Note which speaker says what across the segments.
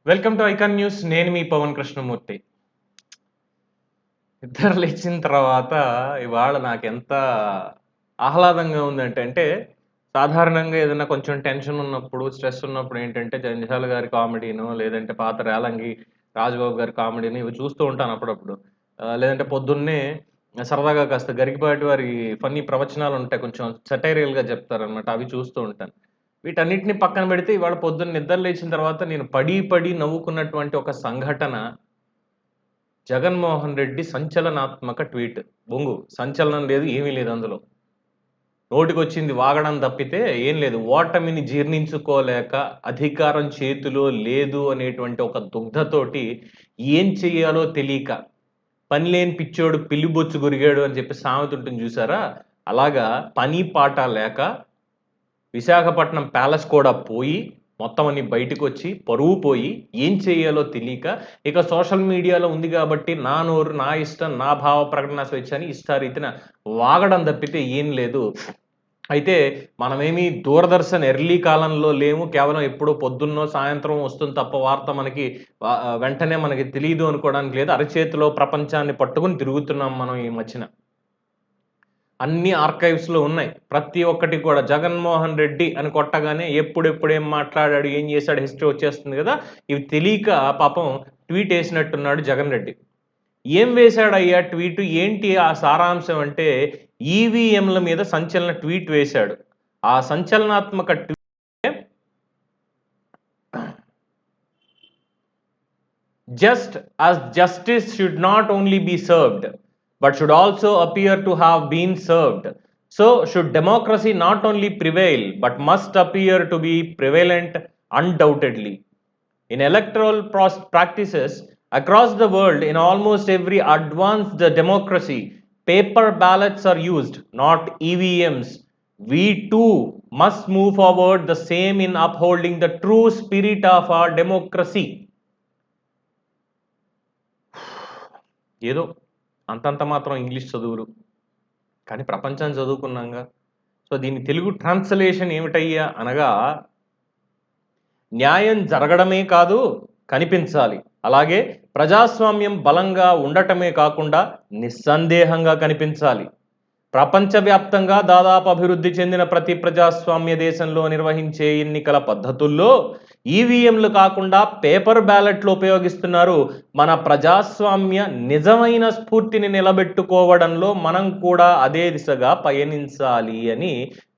Speaker 1: Welcome to icon news. నేను మీ పవన్ కృష్ణమూర్తి. నిద్ర లేచిన తర్వాత ఇవాళ నాకెంత ఆహ్లాదంగా ఉందంటే సాధారణంగా ఏదైనా కొంచెం టెన్షన్ ఉన్నప్పుడు, స్ట్రెస్ ఉన్నప్పుడు ఏంటంటే జంధ్యాల గారి కామెడీనో, లేదంటే పాత రేలంగి రాజుబాబు గారి కామెడీని ఇవి చూస్తూ ఉంటాను అప్పుడప్పుడు. లేదంటే పొద్దున్నే సరదాగా కాస్త గరికపాటి వారి ఫన్నీ ప్రవచనాలుంటాయి. కొంచెం సెటైరియల్‌గా చెప్తారనమాట. అవి చూస్తూ ఉంటాను. వీటన్నిటిని పక్కన పెడితే ఇవాళ పొద్దున్న నిద్ర లేచిన తర్వాత నేను పడి నవ్వుకున్నటువంటి ఒక సంఘటన జగన్మోహన్ రెడ్డి సంచలనాత్మక ట్వీట్. బొంగు. సంచలనం లేదు, ఏమీ లేదు అందులో. నోటికొచ్చింది వాగడం తప్పితే ఏం లేదు. ఓటమిని జీర్ణించుకోలేక అధికారం చేతిలో లేదు అనేటువంటి ఒక దుగ్ధతోటి ఏం చెయ్యాలో తెలీక, పనిలేని పిచ్చోడు పిల్లిబొచ్చు గొరిగాడు అని చెప్పి సామెత ఉంటుంది చూసారా? అలాగా పని పాట లేక విశాఖపట్నం ప్యాలెస్ కూడా పోయి, మొత్తం అన్ని బయటకొచ్చి, పరువు పోయి, ఏం చేయాలో తెలీక, ఇక సోషల్ మీడియాలో ఉంది గాబట్టి, నా నోరు, నా ఇష్టం, నా భావ ప్రకటన స్వేచ్ఛ అని ఇష్టారీతిన వాగడం తప్పితే ఏం లేదు. అయితే మనమేమి దూరదర్శన్ ఎర్లీ కాలంలో లేము. కేవలం ఎప్పుడో పొద్దున్నో, సాయంత్రం వస్తుంది తప్ప వార్త మనకి వెంటనే మనకి తెలీదు అనుకోవడానికి లేదు. అరచేతిలో ప్రపంచాన్ని పట్టుకొని తిరుగుతున్నాం మనం ఈ మధ్యన. అన్ని ఆర్కైవ్స్‌లో ఉన్నాయి. ప్రతి ఒక్కటి కూడా జగన్మోహన్ రెడ్డి అని కొట్టగానే ఎప్పుడెప్పుడు ఏం మాట్లాడాడు, ఏం చేశాడు హిస్టరీ వచ్చేస్తుంది గదా! ఇవి తెలీక పాపం ట్వీట్ ఏసినట్టున్నాడు జగన్ రెడ్డి. ఏం వేశాడయ్యా ట్వీటు? ఏంటి ఆ సారాంశం అంటే ఈవీఎంల మీద సంచలన ట్వీట్ వేశాడు. ఆ సంచలనాత్మక tweet just as justice should not only be served but should also appear to have been served, so should democracy not only prevail but must appear to be prevalent undoubtedly. In electoral practices across the world, in almost every advanced democracy, paper ballots are used, not EVMs. We too must move forward the same in upholding the true spirit of our democracy. ఏదో అంతంత మాత్రం English చదువులు, కానీ ప్రపంచాన్ని చదువుకున్నాంగా. So దీని Telugu translation ఏమిటయ్యా అనగా, న్యాయం జరగడమే కాదు కనిపించాలి. అలాగే ప్రజాస్వామ్యం బలంగా ఉండటమే కాకుండా నిస్సందేహంగా కనిపించాలి. ప్రపంచవ్యాప్తంగా దాదాపు అభివృద్ధి చెందిన ప్రతి ప్రజాస్వామ్య దేశంలో నిర్వహించే ఎన్నికల పద్ధతుల్లో ఈవీఎంలు కాకుండా పేపర్ బ్యాలెట్లు ఉపయోగిస్తున్నారు. మన ప్రజాస్వామ్య నిజమైన స్ఫూర్తిని నిలబెట్టుకోవడంలో మనం కూడా అదే దిశగా పయనించాలి అని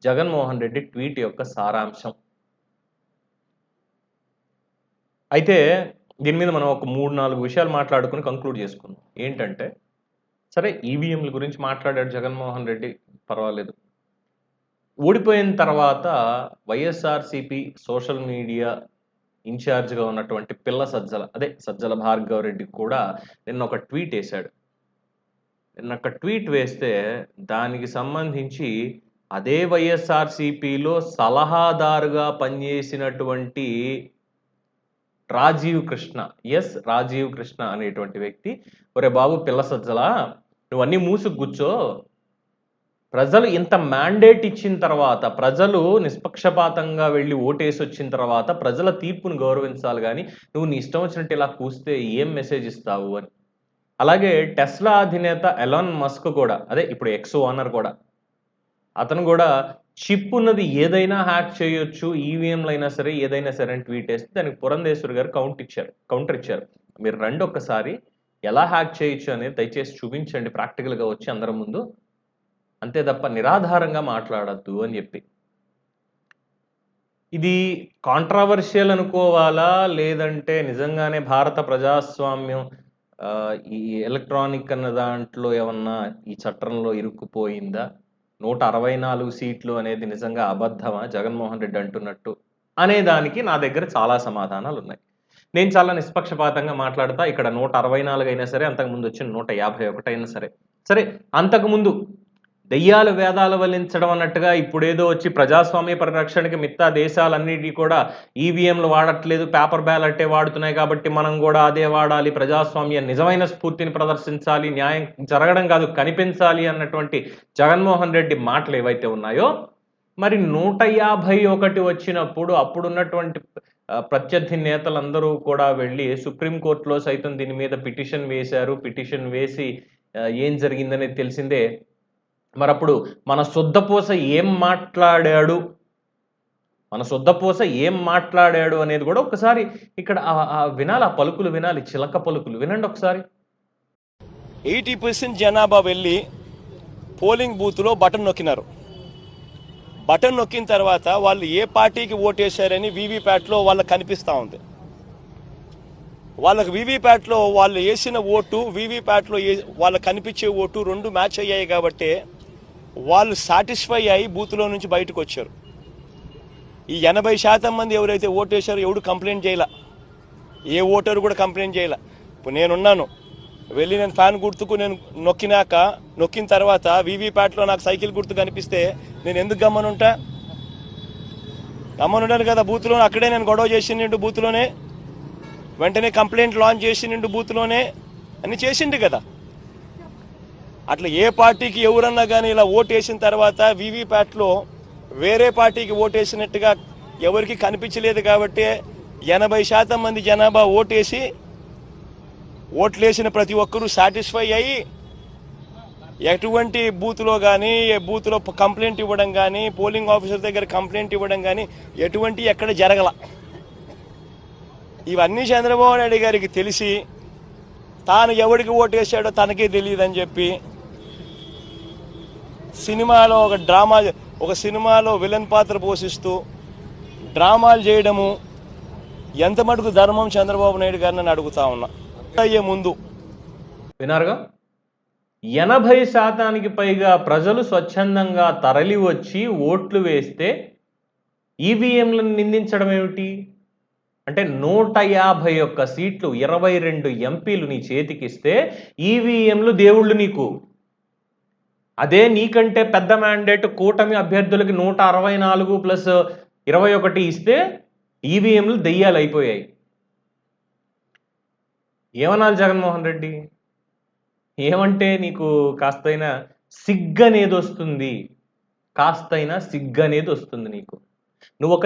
Speaker 1: జగన్మోహన్ రెడ్డి ట్వీట్ యొక్క సారాంశం. అయితే దీని మీద మనం ఒక 3-4 విషయాలు మాట్లాడుకుని కంక్లూడ్ చేసుకుందాం. ఏంటంటే, సరే ఈవీఎంల గురించి మాట్లాడాడు జగన్మోహన్ రెడ్డి, పర్వాలేదు. ఓడిపోయిన తర్వాత వైఎస్ఆర్సీపీ సోషల్ మీడియా ఇన్ఛార్జ్గా ఉన్నటువంటి పిల్ల సజ్జల, అదే సజ్జల భార్గవ రెడ్డి కూడా నిన్న ఒక ట్వీట్ వేశాడు. నిన్న ఒక ట్వీట్ వేస్తే దానికి సంబంధించి అదే వైఎస్ఆర్సీపీలో సలహాదారుగా పనిచేసినటువంటి రాజీవ్ కృష్ణ, రాజీవ్ కృష్ణ అనేటువంటి వ్యక్తి, ఒరే బాబు పిల్ల సజ్జల, నువ్వన్నీ మూసుకు కూర్చో. ప్రజలు ఇంత మ్యాండేట్ ఇచ్చిన తర్వాత, ప్రజలు నిష్పక్షపాతంగా వెళ్ళి ఓటేసి వచ్చిన తర్వాత ప్రజల తీర్పును గౌరవించాలి కానీ నువ్వు నీ ఇష్టం వచ్చినట్టు ఇలా కూస్తే ఏం మెసేజ్ ఇస్తావు అని. అలాగే టెస్లా అధినేత ఎలాన్ మస్క్ కూడా, అదే ఇప్పుడు ఎక్స్ ఓనర్ కూడా, అతను కూడా చిప్ ఉన్నది ఏదైనా హ్యాక్ చేయొచ్చు, ఈవీఎంలు అయినా సరే ఏదైనా సరే అని ట్వీట్ వేస్తే దానికి పురంధేశ్వరి గారు కౌంటర్ ఇచ్చారు. మీరు రండి ఒక్కసారి ఎలా హ్యాక్ చేయొచ్చు అనేది దయచేసి చూపించండి ప్రాక్టికల్గా వచ్చి అందరి ముందు, అంతే తప్ప నిరాధారంగా మాట్లాడద్దు అని చెప్పి. ఇది కాంట్రావర్షియల్ అనుకోవాలా, లేదంటే నిజంగానే భారత ప్రజాస్వామ్యం ఈ ఎలక్ట్రానిక్ అన్న దాంట్లో ఏమన్నా ఈ చట్టంలో ఇరుక్కుపోయిందా? 164 సీట్లు అనేది నిజంగా అబద్ధమా జగన్మోహన్ రెడ్డి అంటున్నట్టు అనే దానికి నా దగ్గర చాలా సమాధానాలు ఉన్నాయి. నేను చాలా నిష్పక్షపాతంగా మాట్లాడతా. ఇక్కడ 164 అయినా సరే, అంతకుముందు వచ్చిన 151 అయినా సరే, అంతకుముందు దెయ్యాలు వేదాలు వల్లించడం అన్నట్టుగా ఇప్పుడేదో వచ్చి ప్రజాస్వామ్య పరిరక్షణకి మిగతా దేశాలన్నిటి కూడా ఈవీఎంలు వాడట్లేదు, పేపర్ బ్యాలెటే వాడుతున్నాయి కాబట్టి మనం కూడా అదే వాడాలి, ప్రజాస్వామ్య నిజమైన స్ఫూర్తిని ప్రదర్శించాలి, న్యాయం జరగడం కాదు కనిపించాలి అన్నటువంటి జగన్మోహన్ రెడ్డి మాటలు ఏవైతే ఉన్నాయో, మరి 151 వచ్చినప్పుడు అప్పుడున్నటువంటి ప్రత్యర్థి నేతలందరూ కూడా వెళ్ళి సుప్రీంకోర్టులో సైతం దీని మీద పిటిషన్ వేశారు. పిటిషన్ వేసి ఏం జరిగిందనేది తెలిసిందే. మరప్పుడు మన శుద్ధపూస ఏం మాట్లాడాడు, అనేది కూడా ఒకసారి ఇక్కడ వినాలి, ఆ పలుకులు వినాలి, చిలక పలుకులు వినండి ఒకసారి.
Speaker 2: 80% జనాభా వెళ్ళి పోలింగ్ బూత్లో బటన్ నొక్కినారు. బటన్ నొక్కిన తర్వాత వాళ్ళు ఏ పార్టీకి ఓటేశారని వీవీప్యాట్లో వాళ్ళకి కనిపిస్తూ ఉంది. వాళ్ళకి వీవీప్యాట్లో వాళ్ళు వేసిన ఓటు, వీవీప్యాట్లో వాళ్ళకి కనిపించే ఓటు రెండు మ్యాచ్ అయ్యాయి కాబట్టి వాళ్ళు సాటిస్ఫై అయ్యి బూత్లో నుంచి బయటకు వచ్చారు. ఈ 80% మంది ఎవరైతే ఓటేశారో ఎవడు కంప్లైంట్ చేయాల, ఏ ఓటరు కూడా కంప్లైంట్ చేయాల. ఇప్పుడు నేనున్నాను, వెళ్ళి నేను ఫ్యాన్ గుర్తుకు నేను నొక్కిన తర్వాత వీవీప్యాట్లో నాకు సైకిల్ గుర్తు కనిపిస్తే నేను ఎందుకు గమ్మనుంటాను కదా. బూత్లో అక్కడే నేను గొడవ చేసిండు, బూత్లోనే వెంటనే కంప్లైంట్ లాంచ్ చేసిండు, బూత్లోనే అన్ని చేసిండు కదా. అట్లా ఏ పార్టీకి ఎవరన్నా కానీ ఇలా ఓటేసిన తర్వాత వీవీప్యాట్లో వేరే పార్టీకి ఓటేసినట్టుగా ఎవరికి కనిపించలేదు కాబట్టి 80% మంది జనాభా ఓట్లేసిన ప్రతి ఒక్కరూ సాటిస్ఫై అయ్యి ఎటువంటి బూత్లో కానీ బూత్లో కంప్లైంట్ ఇవ్వడం కానీ పోలింగ్ ఆఫీసర్ దగ్గర కంప్లైంట్ ఇవ్వడం కానీ ఎటువంటి ఎక్కడ జరగల. ఇవన్నీ చంద్రబాబు నాయుడు గారికి తెలిసి తాను ఎవరికి ఓటేసాడో తనకే తెలియదని చెప్పి ఒక సినిమాలో విలన్ పాత్ర పోషిస్తూ డ్రామాలు చేయడము ఎంత మటుకు ధర్మం చంద్రబాబు నాయుడు గారిని అడుగుతా ఉన్నా. అయ్యే ముందు
Speaker 1: వినారుగా 80% పైగా ప్రజలు స్వచ్ఛందంగా తరలి వచ్చి ఓట్లు వేస్తే ఈవీఎంలను నిందించడం ఏమిటి? అంటే 151 సీట్లు 22 ఎంపీలు నీ చేతికిస్తే ఈవీఎంలు దేవుళ్ళు నీకు. అదే నీకంటే పెద్ద మ్యాండేట్ కూటమి అభ్యర్థులకి 164 ప్లస్ 21 ఇస్తే ఈవీఎంలు దెయ్యాలు అయిపోయాయి. ఏమనాలి జగన్మోహన్ రెడ్డి? ఏమంటే నీకు కాస్తైనా సిగ్గనేది వస్తుంది, నీకు. నువ్వు ఒక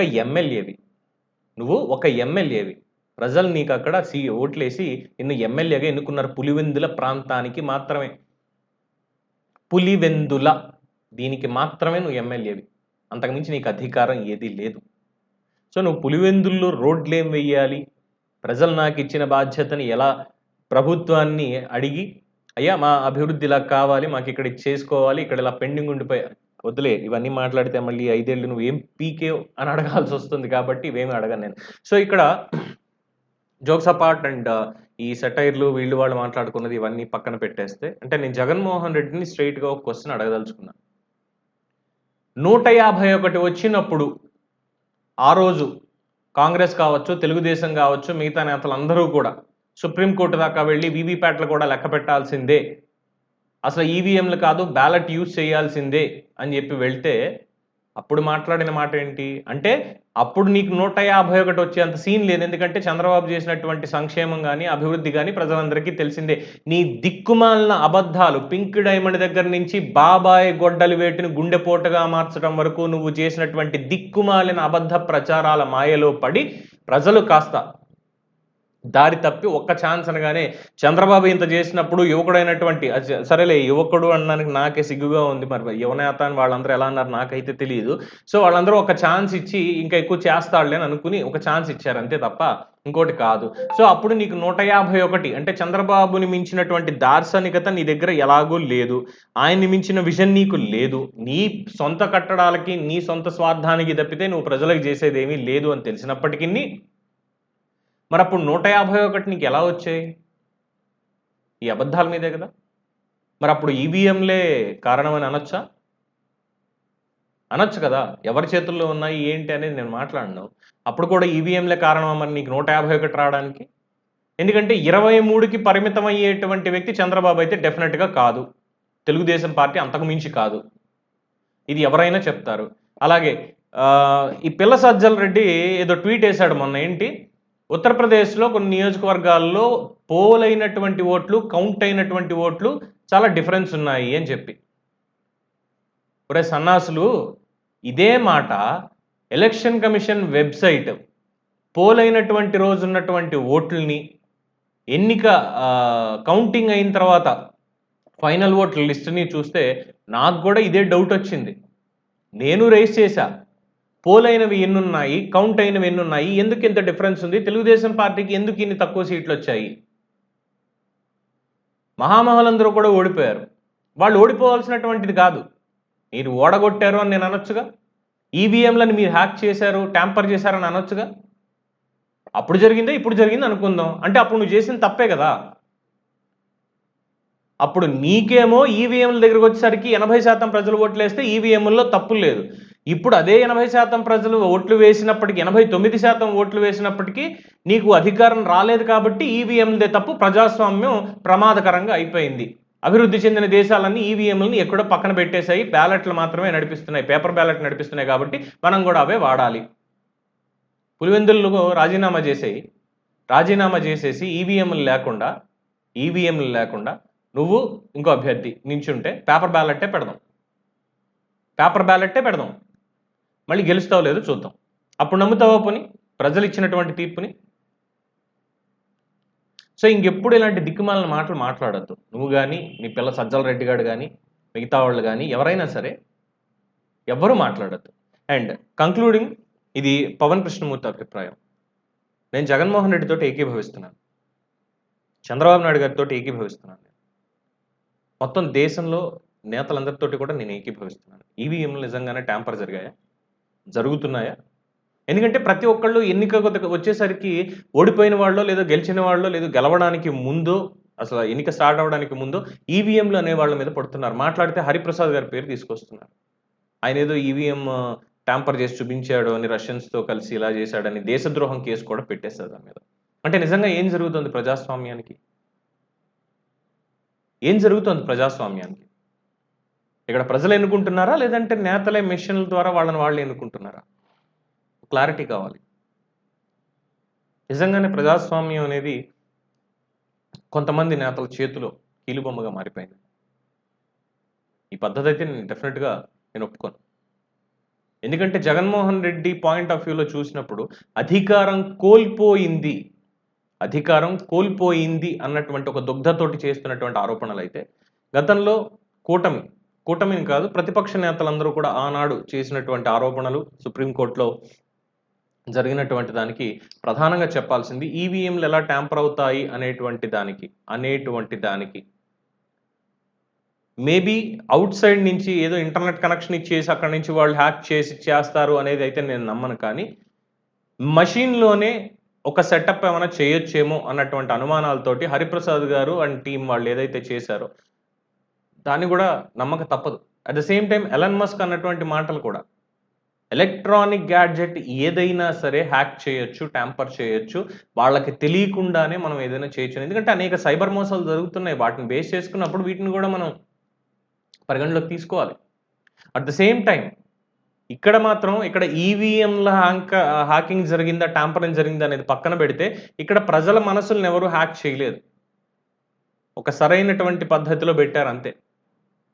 Speaker 1: ఎమ్మెల్యేవి, ప్రజలు నీకు అక్కడ ఓట్లేసి నిన్ను ఎమ్మెల్యేగా ఎన్నుకున్నారు. పులివెందుల ప్రాంతానికి మాత్రమే, దీనికి మాత్రమే నువ్వు ఎమ్మెల్యేవి. అంతకుమించి నీకు అధికారం ఏదీ లేదు. సో నువ్వు పులివెందుల్లో రోడ్లేం వెయ్యాలి, ప్రజలు నాకు ఇచ్చిన బాధ్యతని ఎలా ప్రభుత్వాన్ని అడిగి అయ్యా మా అభివృద్ధి ఇలా కావాలి, మాకు ఇక్కడ చేసుకోవాలి, ఇక్కడ ఇలా పెండింగ్ ఉండిపోయారు, వద్దులే ఇవన్నీ మాట్లాడితే మళ్ళీ 5 ఏళ్ళు నువ్వు ఏం పీకేవ్ అని అడగాల్సి వస్తుంది కాబట్టి ఇవేమి అడగను నేను. సో ఇక్కడ జోక్స్ అపార్ట్ అండ్ ఈ సెటైర్లు వీళ్ళు వాళ్ళు మాట్లాడుకున్నది ఇవన్నీ పక్కన పెట్టేస్తే, అంటే నేను జగన్మోహన్ రెడ్డిని స్ట్రైట్గా ఒక క్వశ్చన్ అడగదలుచుకున్నా. 151 వచ్చినప్పుడు ఆ రోజు కాంగ్రెస్ కావచ్చు, తెలుగుదేశం కావచ్చు, మిగతా నేతలందరూ కూడా సుప్రీంకోర్టు దాకా వెళ్ళి వీవీప్యాట్లు కూడా లెక్క పెట్టాల్సిందే, అసలు ఈవీఎంలు కాదు బ్యాలెట్ యూజ్ చేయాల్సిందే అని చెప్పి వెళ్తే అప్పుడు మాట్లాడిన మాట ఏంటి అంటే, అప్పుడు నీకు 151 వచ్చేంత సీన్ లేదు. ఎందుకంటే చంద్రబాబు చేసినటువంటి సంక్షేమం కానీ అభివృద్ధి కానీ ప్రజలందరికీ తెలిసిందే. నీ దిక్కుమాలిన అబద్ధాలు, పింక్ డైమండ్ దగ్గర నుంచి బాబాయ్ గొడ్డలి వేటుని గుండెపోటుగా మార్చడం వరకు నువ్వు చేసినటువంటి దిక్కుమాలిన అబద్ధ ప్రచారాల మాయలో పడి ప్రజలు కాస్త దారి తప్పి ఒక్క ఛాన్స్ అనగానే చంద్రబాబు ఇంత చేసినప్పుడు యువకుడైనటువంటి, సరేలే యువకుడు అనడానికి నాకే సిగ్గుగా ఉంది, మరి యువనేత అని వాళ్ళందరూ ఎలా అన్నారు నాకైతే తెలియదు. సో వాళ్ళందరూ ఒక ఛాన్స్ ఇచ్చి ఇంకా ఎక్కువ చేస్తాడులే అని అనుకుని ఒక ఛాన్స్ ఇచ్చారు అంతే తప్ప ఇంకోటి కాదు. సో అప్పుడు నీకు 151 అంటే చంద్రబాబుని మించినటువంటి దార్శనికత నీ దగ్గర ఎలాగూ లేదు, ఆయన్ని మించిన విజన్ నీకు లేదు, నీ సొంత కట్టడాలకి నీ సొంత స్వార్థానికి తప్పితే నువ్వు ప్రజలకు చేసేది ఏమీ లేదు అని తెలిసినప్పటికీ మరి అప్పుడు 151 నీకు ఎలా వచ్చాయి? ఈ అబద్ధాల మీదే కదా. మరి అప్పుడు ఈవీఎంలే కారణం అని అనొచ్చు కదా. ఎవరి చేతుల్లో ఉన్నాయి ఏంటి అనేది నేను మాట్లాడను. అప్పుడు కూడా ఈవీఎంలే కారణం మరి నీకు 151 రావడానికి. ఎందుకంటే 23కి పరిమితం అయ్యేటువంటి వ్యక్తి చంద్రబాబు అయితే డెఫినెట్గా కాదు, తెలుగుదేశం పార్టీ అంతకు మించి కాదు, ఇది ఎవరైనా చెప్తారు. అలాగే ఈ పిల్ల సజ్జల రెడ్డి ఏదో ట్వీట్ వేశాడు మొన్న, ఏంటి ఉత్తరప్రదేశ్లో కొన్ని నియోజకవర్గాల్లో పోల్ అయినటువంటి ఓట్లు, కౌంట్ అయినటువంటి ఓట్లు చాలా డిఫరెన్స్ ఉన్నాయి అని చెప్పి. ఒరే సన్నాసులు, ఇదే మాట ఎలక్షన్ కమిషన్ వెబ్సైట్ పోలైనటువంటి రోజు ఉన్నటువంటి ఓట్లని ఎన్నిక కౌంటింగ్ అయిన తర్వాత ఫైనల్ ఓట్ల లిస్ట్ని చూస్తే నాకు కూడా ఇదే డౌట్ వచ్చింది. నేను రైస్ చేశా, పోలైనవి ఎన్నున్నాయి, కౌంట్ అయినవి ఎన్నున్నాయి, ఎందుకు ఇంత డిఫరెన్స్ ఉంది, తెలుగుదేశం పార్టీకి ఎందుకు ఇన్ని తక్కువ సీట్లు వచ్చాయి? మహామహులందరూ కూడా ఓడిపోయారు. వాళ్ళు ఓడిపోవాల్సినటువంటిది కాదు, మీరు ఓడగొట్టారు అని నేను అనొచ్చుగా. ఈవీఎంలను మీరు హ్యాక్ చేశారు, ట్యాంపర్ చేశారని అనొచ్చుగా. అప్పుడు జరిగిందే ఇప్పుడు జరిగింది అనుకుందాం, అంటే అప్పుడు నువ్వు చేసిన తప్పే కదా. అప్పుడు నీకేమో ఈవీఎంల దగ్గరకు వచ్చేసరికి 80% ప్రజలు ఓట్లు వేస్తే ఈవీఎంల్లో తప్పులు లేదు. ఇప్పుడు అదే 80% ప్రజలు ఓట్లు వేసినప్పటికీ, 89% ఓట్లు వేసినప్పటికీ నీకు అధికారం రాలేదు కాబట్టి ఈవీఎంలదే తప్పు, ప్రజాస్వామ్యం ప్రమాదకరంగా అయిపోయింది. అభివృద్ధి చెందిన దేశాలన్నీ ఈవీఎంలని ఎక్కడో పక్కన పెట్టేశాయి, బ్యాలెట్లు మాత్రమే నడిపిస్తున్నాయి, పేపర్ బ్యాలెట్ నడిపిస్తున్నాయి కాబట్టి మనం కూడా అవే వాడాలి. పులివెందుల్లో రాజీనామా చేసేసి ఈవీఎంలు లేకుండా నువ్వు ఇంకో అభ్యర్థి నించుంటే పేపర్ బ్యాలెట్టే పెడదాం, మళ్ళీ గెలుస్తావో లేదో చూద్దాం. అప్పుడు నమ్ముతావో పోని ప్రజలు ఇచ్చినటువంటి తీర్పుని? సో ఇంకెప్పుడు ఇలాంటి దిక్కుమాలిన మాటలు మాట్లాడద్దు. నువ్వు కానీ, నీ పిల్ల సజ్జల రెడ్డి గారు కానీ, మిగతా వాళ్ళు కానీ, ఎవరైనా సరే ఎవ్వరూ మాట్లాడద్దు. అండ్ కంక్లూడింగ్, ఇది పవన్ కృష్ణమూర్తి అభిప్రాయం. నేను జగన్మోహన్ రెడ్డితో ఏకీభవిస్తున్నాను, చంద్రబాబు నాయుడు గారితో ఏకీభవిస్తున్నాను, మొత్తం దేశంలో నేతలందరితోటి కూడా నేను ఏకీభవిస్తున్నాను. ఈవీఎంలు నిజంగానే ట్యాంపర్ జరుగుతున్నాయా? ఎందుకంటే ప్రతి ఒక్కళ్ళు ఎన్నిక వచ్చేసరికి ఓడిపోయిన వాళ్ళు లేదా గెలిచిన వాళ్ళు లేదా గెలవడానికి ముందు, అసలు ఎన్నిక స్టార్ట్ అవ్వడానికి ముందు ఈవీఎంలు అనే వాళ్ళ మీద పడుతున్నారు. మాట్లాడితే హరిప్రసాద్ గారి పేరు తీసుకొస్తున్నారు. ఆయన ఏదో ఈవీఎం ట్యాంపర్ చేసి చూపించాడు అని, రష్యన్స్తో కలిసి ఇలా చేశాడని దేశద్రోహం కేసు కూడా పెట్టేస్తారు దాని మీద. అంటే నిజంగా ఏం జరుగుతుంది ప్రజాస్వామ్యానికి? ఇక్కడ ప్రజలు ఎన్నుకుంటున్నారా, లేదంటే నేతలే మిషన్ల ద్వారా వాళ్ళని వాళ్ళు ఎన్నుకుంటున్నారా? క్లారిటీ కావాలి. నిజంగానే ప్రజాస్వామ్యం అనేది కొంతమంది నేతల చేతిలో కీలుబొమ్మగా మారిపోయింది. ఈ పద్ధతి అయితే నేను ఒప్పుకోను. ఎందుకంటే జగన్మోహన్ రెడ్డి పాయింట్ ఆఫ్ వ్యూలో చూసినప్పుడు అధికారం కోల్పోయింది అన్నటువంటి ఒక దుగ్ధతోటి చేస్తున్నటువంటి ఆరోపణలు అయితే, గతంలో కూటమిని కాదు ప్రతిపక్ష నేతలందరూ కూడా ఆనాడు చేసినటువంటి ఆరోపణలు, సుప్రీంకోర్టులో జరిగినటువంటి దానికి ప్రధానంగా చెప్పాల్సింది ఈవీఎంలు ఎలా ట్యాంపర్ అవుతాయి అనేటువంటి దానికి మేబీ అవుట్ సైడ్ నుంచి ఏదో ఇంటర్నెట్ కనెక్షన్ ఇచ్చేసి అక్కడి నుంచి వాళ్ళు హ్యాక్ చేసి చేస్తారు అనేది అయితే నేను నమ్మను. కానీ మషీన్లోనే ఒక సెటప్ ఏమైనా చేయొచ్చేమో అన్నటువంటి అనుమానాలతోటి హరిప్రసాద్ గారు అండ్ టీం వాళ్ళు ఏదైతే చేశారో దాన్ని కూడా నమ్మక తప్పదు. At the same time Elon Musk అన్నటువంటి మాటలు కూడా, ఎలక్ట్రానిక్ గ్యాడ్జెట్ ఏదైనా సరే హ్యాక్ చేయొచ్చు, ట్యాంపర్ చేయొచ్చు, వాళ్ళకి తెలియకుండానే మనం ఏదైనా చేయొచ్చు. ఎందుకంటే అనేక సైబర్ మోసాలు జరుగుతున్నాయి, వాటిని బేస్ చేసుకున్నప్పుడు వీటిని కూడా మనం పరిగణలోకి తీసుకోవాలి. అట్ ద సేమ్ టైం ఇక్కడ ఈవీఎంల హ్యాకింగ్ జరిగిందా, ట్యాంపరింగ్ జరిగిందా అనేది పక్కన పెడితే, ఇక్కడ ప్రజల మనసులను ఎవరు హ్యాక్ చేయలేదు, ఒక సరైనటువంటి పద్ధతిలో పెట్టారు అంతే,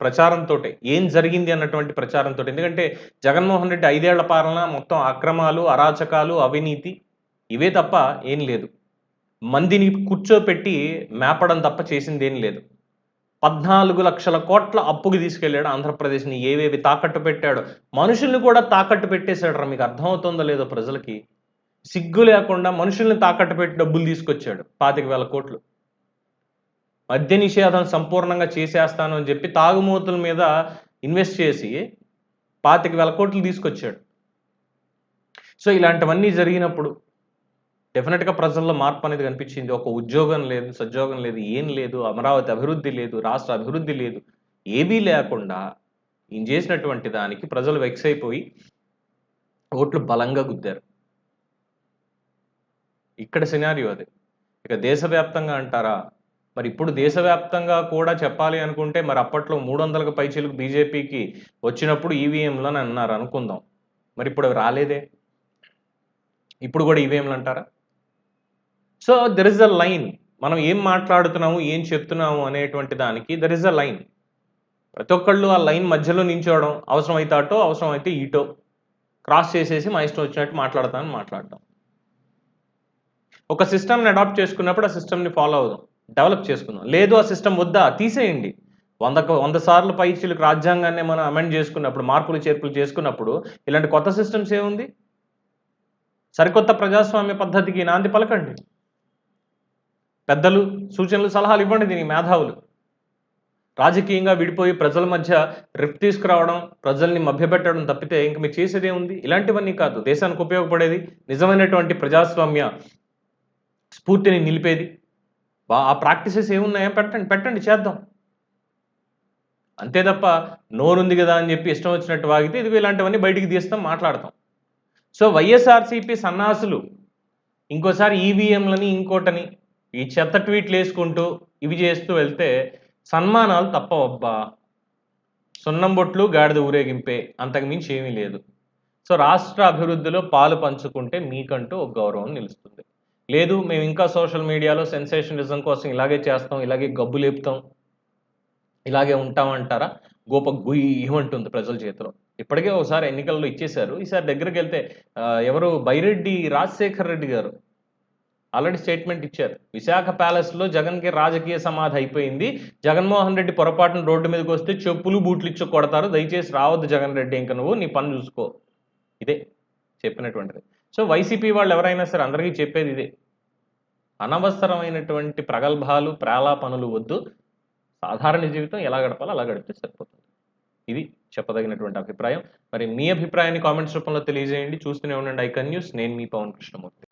Speaker 1: ప్రచారంతో, ఏం జరిగింది అన్నటువంటి ప్రచారంతో. ఎందుకంటే జగన్మోహన్ రెడ్డి 5 ఏళ్ల పాలన మొత్తం అక్రమాలు, అరాచకాలు, అవినీతి ఇవే తప్ప ఏం లేదు. మందిని కూర్చోపెట్టి మేపడం తప్ప చేసింది ఏం లేదు. 14 లక్షల కోట్ల అప్పుకి తీసుకెళ్ళాడు ఆంధ్రప్రదేశ్ని, ఏవేవి తాకట్టు పెట్టాడో, మనుషుల్ని కూడా తాకట్టు పెట్టేశాడు. మీకు అర్థమవుతుందో లేదో ప్రజలకి? సిగ్గు లేకుండా మనుషుల్ని తాకట్టు పెట్టి డబ్బులు తీసుకొచ్చాడు, 25,000 కోట్లు. మద్య నిషేధం సంపూర్ణంగా చేసేస్తాను అని చెప్పి తాగుమూతుల మీద ఇన్వెస్ట్ చేసి 25,000 కోట్లు తీసుకొచ్చాడు. సో ఇలాంటివన్నీ జరిగినప్పుడు డెఫినెట్గా ప్రజల్లో మార్పు అనేది కనిపించింది. ఒక ఉద్యోగం లేదు, సద్యోగం లేదు, ఏం లేదు, అమరావతి అభివృద్ధి లేదు, రాష్ట్ర అభివృద్ధి లేదు, ఏమీ లేకుండా ఈయన చేసినటువంటి దానికి ప్రజలు వెక్స్ అయిపోయి ఓట్లు బలంగా గుద్దారు. ఇక్కడ సినారియో అది. ఇక దేశవ్యాప్తంగా అంటారా? మరి ఇప్పుడు దేశవ్యాప్తంగా కూడా చెప్పాలి అనుకుంటే, మరి అప్పట్లో 300కు పైచీలకు బీజేపీకి వచ్చినప్పుడు ఈవీఎంలు అని అన్నారు అనుకుందాం. మరి ఇప్పుడు అవి రాలేదే, ఇప్పుడు కూడా ఈవీఎంలు అంటారా? So there is a line. మనం ఏం మాట్లాడుతున్నాము, ఏం చెప్తున్నాము అనేటువంటి దానికి దెర్ ఇస్ అ లైన్. ప్రతి ఒక్కళ్ళు ఆ లైన్ మధ్యలో నించోవడం, అవసరమైతే అటో అవసరమైతే ఇటో క్రాస్ చేసేసి మా ఇష్టం వచ్చినట్టు మాట్లాడతాం. ఒక సిస్టమ్ని అడాప్ట్ చేసుకున్నప్పుడు ఆ సిస్టమ్ని ఫాలో అవుదాం, డెవలప్ చేసుకుందాం. లేదు ఆ సిస్టమ్ వద్దా, తీసేయండి. 100 సార్లు పైచీలకు రాజ్యాంగాన్ని మనం అమెండ్ చేసుకున్నప్పుడు, మార్పులు చేర్పులు చేసుకున్నప్పుడు ఇలాంటి కొత్త సిస్టమ్స్ ఏముంది? సరికొత్త ప్రజాస్వామ్య పద్ధతికి నాంది పలకండి. పెద్దలు సూచనలు సలహాలు ఇవ్వండి దీనికి, మేధావులు. రాజకీయంగా విడిపోయి ప్రజల మధ్య రిఫ్ట్ తీసుకురావడం, ప్రజల్ని మభ్యపెట్టడం తప్పితే ఇంక మీరు చేసేదే ఉంది? ఇలాంటివన్నీ కాదు దేశానికి ఉపయోగపడేది, నిజమైనటువంటి ప్రజాస్వామ్య స్ఫూర్తిని నిలిపేది. ఆ ప్రాక్టీసెస్ ఏమున్నాయో పెట్టండి, పెట్టండి, చేద్దాం. అంతే తప్ప నోరుంది కదా అని చెప్పి ఇష్టం వచ్చినట్టు వాగితే ఇదిగో ఇలాంటివన్నీ బయటికి తీస్తాం, మాట్లాడతాం. సో వైఎస్ఆర్సీపీ సన్నాసులు ఇంకోసారి ఈవీఎంలని ఇంకోటని ఈ చెత్త ట్వీట్లు వేసుకుంటూ ఇవి చేస్తూ వెళ్తే సన్మానాలు తప్పవబ్బా. సున్నం బొట్లు గాడిద ఊరేగింపే, అంతకు మించి ఏమీ లేదు. సో రాష్ట్ర అభివృద్ధిలో పాలు పంచుకుంటే మీకంటూ ఒక గౌరవం నిలుస్తుంది. లేదు మేము ఇంకా సోషల్ మీడియాలో సెన్సేషనలిజం కోసం ఇలాగే చేస్తాం, ఇలాగే గబ్బు లేపుతాం, ఇలాగే ఉంటామంటారా? గోప గుయ్యమంటుంది ప్రజల చేతిలో. ఇప్పటికే ఒకసారి ఎన్నికల్లో ఇచ్చేశారు. ఈసారి దగ్గరికి వెళ్తే ఎవరు బైరెడ్డి రాజశేఖర్ రెడ్డి గారు ఆల్రెడీ స్టేట్మెంట్ ఇచ్చారు. విశాఖ ప్యాలెస్లో జగన్కి రాజకీయ సమాధి అయిపోయింది. జగన్మోహన్ రెడ్డి పొరపాటున రోడ్డు మీదకి వస్తే చెప్పులు బూట్లు ఇచ్చి కొడతారు. దయచేసి రావద్దు జగన్ రెడ్డి, ఇంకా నువ్వు నీ పని చూసుకో. ఇదే చెప్పినటువంటిది. సో వైసీపీ వాళ్ళు ఎవరైనా సరే అందరికీ చెప్పేది ఇదే. అనవసరమైనటువంటి ప్రగల్భాలు, ప్రాలాపనలు వద్దు. సాధారణ జీవితం ఎలా గడపాలో అలా గడిపితే సరిపోతుంది. ఇది చెప్పదగినటువంటి అభిప్రాయం. మరి మీ అభిప్రాయాన్ని కామెంట్స్ రూపంలో తెలియజేయండి. చూస్తూనే ఉండండి ఐకాన్ న్యూస్. నేను మీ పవన్ కృష్ణమూర్తి.